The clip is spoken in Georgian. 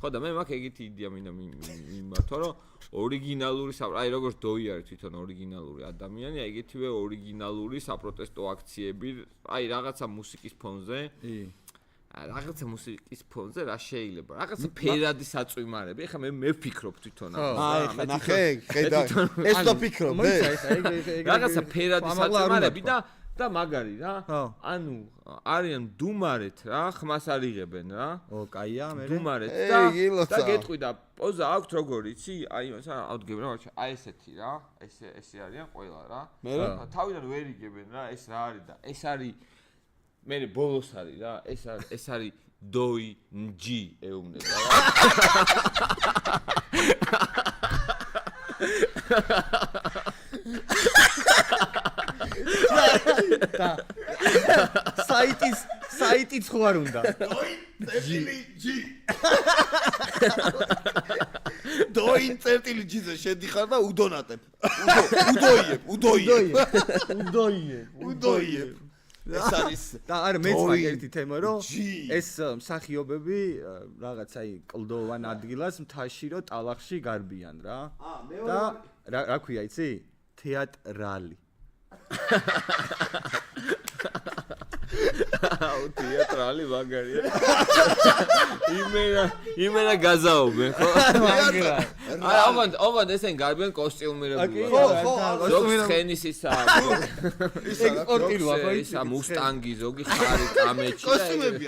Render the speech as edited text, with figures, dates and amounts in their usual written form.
ხო და მე მაქვს ეგეთი იდეა მინდა მიმართო რომ ორიგინალური აი როგორც დოი არის თვითონ ორიგინალური ადამიანი, აი ეგეთივე ორიგინალური საპროტესტო აქციები, აი რაღაცა მუსიკის ფონზე. რაღაცა მუსიკის ფონზე რა შეიძლება? რაღაცა ფერადი საწვიმარები. ეხლა მე ვფიქრობ თვითონ აი ნახე, ხედა. ეს το ფიქრობ, რაღაცა ფერადი საწვიმარები და მაგარი რა. ანუ არიან დუმარეთ რა, ხმას არიღებენ რა. კაია, მე. დუმარეთ და გეტყვი და პოზა აქვთ როგორ იცი? აი ავდგებენ რა, აი ესეთი რა. ესე არიან ყველა რა. თავიდან ვერ იგებენ რა, ეს რა არის და ეს არის მე ბოლოს არის რა, ეს არის დოი ნჯი ეუბნება რა. და საიტიც ხო არ უნდა. დოი დოი წერტილი ჯიზე შედიხარ და უდონატებ. უდოიებ. ეს არის და არა მეც მაგ ერთი თემა რომ ეს მსახიობები რაღაც აი კლდოვან ადგილას მთაში რომ ტალახში გარბიან რა. და რა ქვია იცი? თეატრალი. აუ თეატრალი მაგარია. იმენა გაზაობენ ხო? აი ოღონდ ესენ გარბიან კოსტიუმირებული. ხო, ზოგს ხენის ისაა. ექსპორტირვა ხო იცი? ისა მუსტანგი ზოგი ხარი კამეჩი. კოსტიუმები